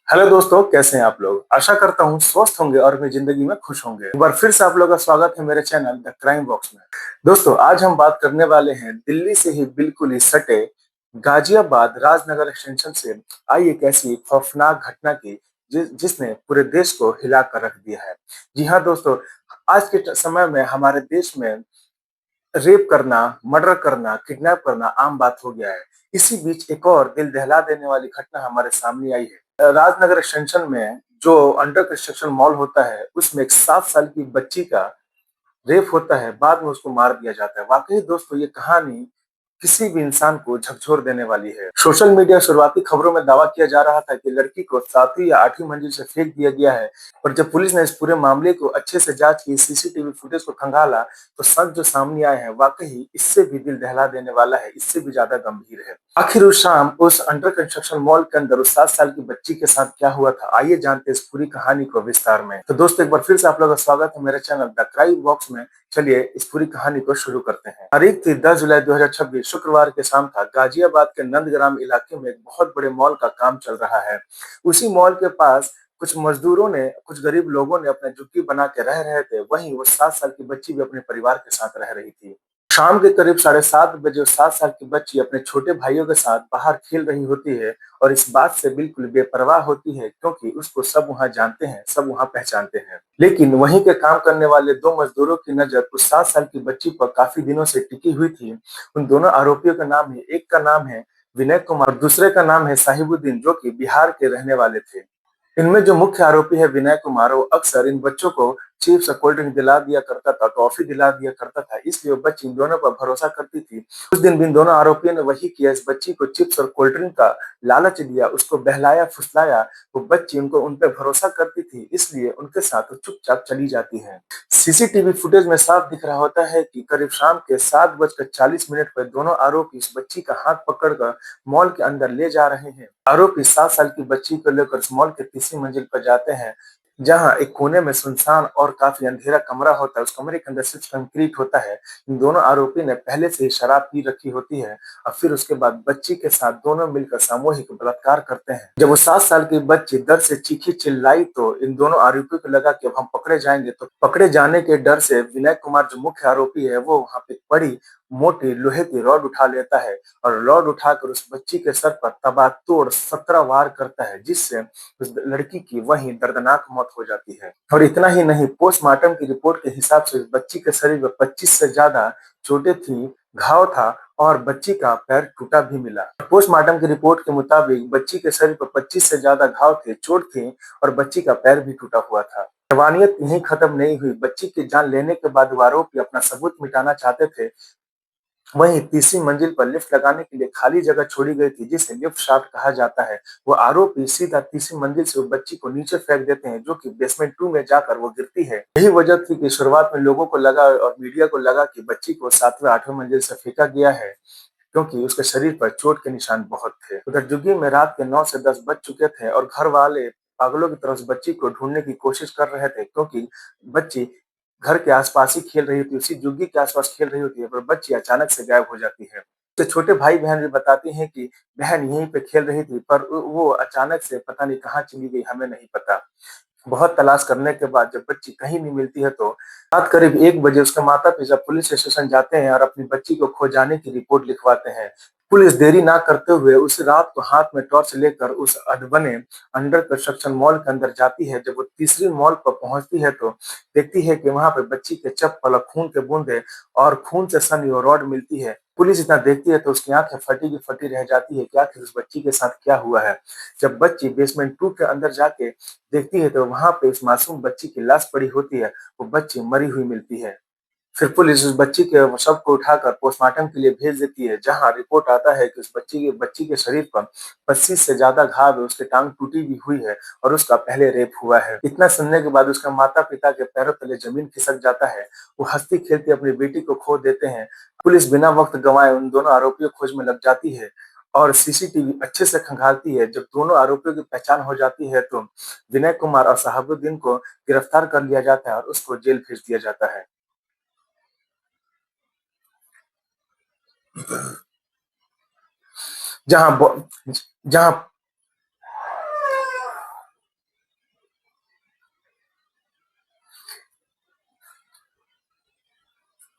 Hello दोस्तों, कैसे हैं आप लोग। आशा करता हूँ स्वस्थ होंगे और अपनी जिंदगी में खुश होंगे। एक बार फिर से आप लोगों का स्वागत है मेरे चैनल द क्राइम बॉक्स में। दोस्तों, आज हम बात करने वाले हैं दिल्ली से ही बिल्कुल ही सटे गाजियाबाद राजनगर एक्सटेंशन से आई एक ऐसी खौफनाक घटना की जिसने पूरे देश को हिला कर रख दिया है। जी हाँ दोस्तों, आज के समय में हमारे देश में रेप करना, मर्डर करना, किडनैप करना आम बात हो गया है। इसी बीच एक और दिल दहला देने वाली घटना हमारे सामने आई है। राजनगर एक्सटेंशन में जो अंडर कंस्ट्रक्शन मॉल होता है, उसमें एक 7 साल की बच्ची का रेप होता है, बाद में उसको मार दिया जाता है। वाकई दोस्तों, ये कहानी किसी भी इंसान को झकझोर देने वाली है। सोशल मीडिया शुरुआती खबरों में दावा किया जा रहा था कि लड़की को 7वीं या 8वीं मंजिल से फेंक दिया गया है। और जब पुलिस ने इस पूरे मामले को अच्छे से जांच की, सीसीटीवी फुटेज को खंगाला, तो सच जो सामने आए हैं वाकई इससे भी दिल दहला देने वाला है, इससे भी ज्यादा गंभीर है। आखिर उस शाम उस अंडर कंस्ट्रक्शन मॉल के अंदर उस 7 साल की बच्ची के साथ क्या हुआ था, आइए जानते हैं इस पूरी कहानी को विस्तार में। तो दोस्तों, एक बार फिर से आप लोगों का स्वागत है मेरे चैनल द क्राइम बॉक्स में। चलिए इस पूरी कहानी को शुरू करते हैं। तारीख थी 10 जुलाई 2026, शुक्रवार के शाम था। गाजियाबाद के नंदग्राम इलाके में एक बहुत बड़े मॉल का काम चल रहा है। उसी मॉल के पास कुछ मजदूरों ने, कुछ गरीब लोगों ने अपने झुग्गी बना के रह रहे थे। वहीं वो 7 साल की बच्ची भी अपने परिवार के साथ रह रही थी। शाम के करीब 7:30 बजे 7 साल की बच्ची अपने छोटे भाइयों के साथ बाहर खेल रही होती है और इस बात से बिल्कुल बेपरवाह होती है, क्योंकि उसको सब वहां जानते हैं, सब वहां पहचानते हैं। लेकिन वहीं के काम करने वाले दो मजदूरों की नजर उस 7 साल की बच्ची पर काफी दिनों से टिकी हुई थी। उन दोनों आरोपियों का नाम है, एक का नाम है विनय कुमार, दूसरे का नाम है साहिबुद्दीन, जो कि बिहार के रहने वाले थे। इनमें जो मुख्य आरोपी है विनय कुमार, वो अक्सर इन बच्चों को चिप्स और कोल्ड ड्रिंक दिला दिया करता था, टॉफी दिला दिया करता था, इसलिए वो बच्ची इन दोनों पर भरोसा करती थी। उस दिन भी इन दोनों आरोपियों ने वही किया। इस बच्ची को चिप्स और कोल्ड ड्रिंक का लालच दिया, उसको बहलाया फुसलाया। वो बच्ची उनको उन पर भरोसा करती थी, इसलिए उनके साथ वो चुपचाप चली जाती है। सीसीटीवी फुटेज में साफ दिख रहा होता है कि करीब शाम के 7:40 पर दोनों आरोपी इस बच्ची का हाथ पकड़कर मॉल के अंदर ले जा रहे हैं। आरोपी 7 साल की बच्ची को लेकर इस मॉल के तीसरी मंजिल पर जाते हैं, जहां एक कोने में सुनसान और काफी अंधेरा कमरा होता है। उस कमरे के अंदर सिर्फ कंक्रीट होता है। इन दोनों आरोपी ने पहले से ही शराब पी रखी होती है और फिर उसके बाद बच्ची के साथ दोनों मिलकर सामूहिक बलात्कार करते हैं। जब वो 7 साल की बच्ची दर्द से चीखी चिल्लाई, तो इन दोनों आरोपियों को लगा कि अब हम पकड़े जाएंगे। तो पकड़े जाने के डर से विनय कुमार, जो मुख्य आरोपी है, वो वहां पे बड़ी मोटी लोहे की रॉड उठा लेता है और रॉड उठाकर उस बच्ची के सर पर तबातोड़ 17 वार करता है, जिससे उस लड़की की वहीं दर्दनाक मौत हो जाती है। और इतना ही नहीं, पोस्टमार्टम की रिपोर्ट के हिसाब से इस बच्ची के शरीर में 25 से ज्यादा चोटें थी, घाव था और बच्ची का पैर टूटा भी मिला। पोस्टमार्टम की रिपोर्ट के मुताबिक बच्ची के शरीर पर 25 से ज्यादा घाव थे, चोट थी और बच्ची का पैर भी टूटा हुआ था। हैवानियत यहीं खत्म नहीं हुई। बच्ची की जान लेने के बाद वो आरोपी अपना सबूत मिटाना चाहते थे। वहीं तीसरी मंजिल पर लिफ्ट लगाने के लिए खाली जगह छोड़ी गई थी, जिसे लिफ्ट शाफ्ट कहा जाता है। वो आरोपी सीधा तीसरी मंजिल से उस बच्ची को नीचे फेंक देते हैं, जो कि बेसमेंट 2 में जाकर वो गिरती है। यही वजह थी कि शुरुआत में लोगों को लगा और मीडिया को लगा कि बच्ची को 7वें 8वें मंजिल से फेंका गया है, क्योंकि उसके शरीर पर चोट के निशान बहुत थे। उधर जुग्गी में रात के 9 से 10 बज चुके थे और घर वाले पागलों की तरह उस बच्ची को ढूंढने की कोशिश कर रहे थे, क्योंकि बच्ची घर के आसपास ही खेल रही होती, उसी जुग्गी के आसपास खेल रही होती है, पर बच्ची अचानक से गायब हो जाती है। उसके छोटे भाई बहन भी बताते हैं कि बहन यहीं पे खेल रही थी, पर वो अचानक से पता नहीं कहाँ चली गई, हमें नहीं पता। बहुत तलाश करने के बाद जब बच्ची कहीं नहीं मिलती है, तो रात करीब 1 बजे उसके माता पिता पुलिस स्टेशन जाते हैं और अपनी बच्ची को खो जाने की रिपोर्ट लिखवाते हैं। पुलिस देरी ना करते हुए उस रात को हाथ में टॉर्च लेकर उस अधबने अंडर कंस्ट्रक्शन मॉल के अंदर जाती है। जब वो तीसरी मॉल पर पहुंचती है, तो देखती है कि वहां पे बच्ची के चप्पल और खून के बूंदे और खून से सनी वो रॉड मिलती है। पुलिस इतना देखती है तो उसकी आंखें फटी की फटी रह जाती है कि आखिर उस बच्ची के साथ क्या हुआ है। जब बच्ची बेसमेंट 2 के अंदर जाके देखती है, तो वहां पे उस मासूम बच्ची की लाश पड़ी होती है। वो बच्ची मरी हुई मिलती है। फिर पुलिस उस बच्ची के शव को उठाकर पोस्टमार्टम के लिए भेज देती है, जहां रिपोर्ट आता है कि उस बच्ची के शरीर पर 25 से ज्यादा घाव है, उसकी टांग टूटी भी हुई है और उसका पहले रेप हुआ है। इतना सुनने के बाद उसका माता पिता के पैरों तले जमीन खिसक जाता है। वो हंसती खेलती अपनी बेटी को खो देते हैं। पुलिस बिना वक्त गंवाए उन दोनों आरोपियों खोज में लग जाती है और सीसीटीवी अच्छे से खंगालती है। जब दोनों आरोपियों की पहचान हो जाती है, तो विनय कुमार और शहाबुद्दीन को गिरफ्तार कर लिया जाता है और उसको जेल भेज दिया जाता है। जहां जहां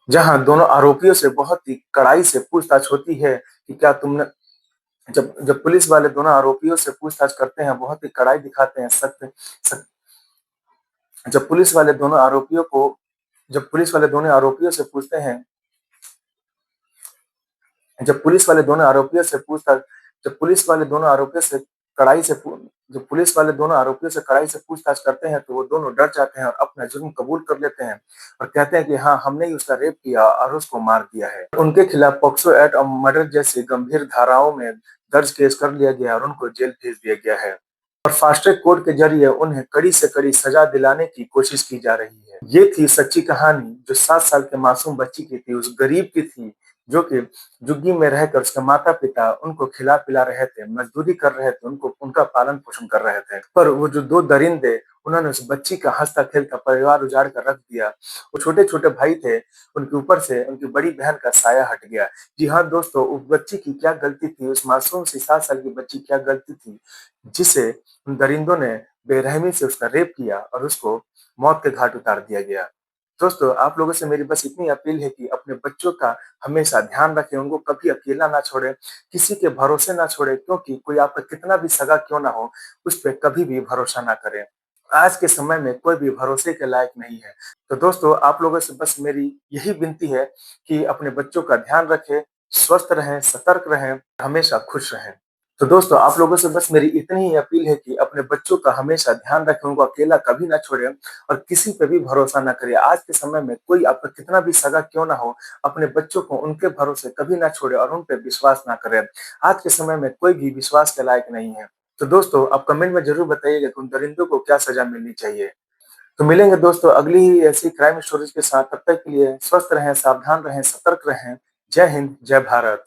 जहां दोनों आरोपियों से बहुत ही कड़ाई से पूछताछ होती है कि क्या तुमने जब जब पुलिस वाले दोनों आरोपियों से पूछताछ करते हैं, बहुत ही कड़ाई दिखाते हैं, सख्त जब पुलिस वाले दोनों आरोपियों को जब पुलिस वाले दोनों आरोपियों से पूछते हैं जब पुलिस वाले दोनों आरोपियों से पूछताछ जब पुलिस वाले दोनों आरोपियों से कड़ाई से पू जब पुलिस वाले दोनों आरोपियों से कड़ाई से पूछताछ करते हैं, तो वो दोनों डर जाते हैं और अपना जुर्म कबूल कर लेते हैं और कहते हैं कि हाँ, हमने ही उसका रेप किया और उसको मार दिया है। उनके खिलाफ पॉक्सो एक्ट और मर्डर जैसी गंभीर धाराओं में दर्ज केस कर लिया गया और उनको जेल भेज दिया गया है। और फास्ट ट्रैक कोर्ट के जरिए उन्हें कड़ी से कड़ी सजा दिलाने की कोशिश की जा रही है। ये थी सच्ची कहानी जो 7 साल के मासूम बच्ची की थी, उस गरीब की थी जो कि झुग्गी में रहकर उसके माता-पिता उनको खिला-पिला रहे थे, मज़दूरी कर रहे थे, उनको उनका पालन-पोषण कर रहे थे। पर वो जो 2 दरिंदे उन्होंने उस बच्ची का हँसता-खेलता परिवार उजाड़ कर रख दिया। वो छोटे-छोटे भाई थे, उनके ऊपर से उनकी बड़ी बहन का साया हट गया। जी हाँ दोस्तों, उस बच्ची की क्या गलती थी, उस मासूम सी 7 साल की बच्ची की क्या गलती थी, जिसे उन दरिंदों ने बेरहमी से उसका रेप किया और उसको मौत के घाट उतार दिया गया। दोस्तों, आप लोगों से मेरी बस इतनी अपील है कि अपने बच्चों का हमेशा ध्यान रखें, उनको कभी अकेला ना छोड़ें, किसी के भरोसे ना छोड़ें, क्योंकि कोई आपका कितना भी सगा क्यों ना हो, उस पे कभी भी भरोसा ना करें। आज के समय में कोई भी भरोसे के लायक नहीं है। तो दोस्तों, आप लोगों से बस मेरी यही विनती है कि अपने बच्चों का ध्यान रखें, स्वस्थ रहें, सतर्क रहें, हमेशा खुश रहें। तो दोस्तों, आप लोगों से बस मेरी इतनी ही अपील है कि अपने बच्चों का हमेशा ध्यान रखें, उनको अकेला कभी ना छोड़ें और किसी पे भी भरोसा ना करिए। आज के समय में कोई आपका कितना भी सगा क्यों ना हो, अपने बच्चों को उनके भरोसे कभी ना छोड़ें और उन पे विश्वास ना करें। आज के समय में कोई भी विश्वास के लायक नहीं है। तो दोस्तों, आप कमेंट में ज़रूर बताइएगा कि उन दरिंदों को क्या सज़ा मिलनी चाहिए। तो मिलेंगे दोस्तों अगली ही ऐसी क्राइम स्टोरीज़ के साथ, तब तक के लिए स्वस्थ रहें, सावधान रहें, सतर्क रहें। जय हिंद, जय भारत।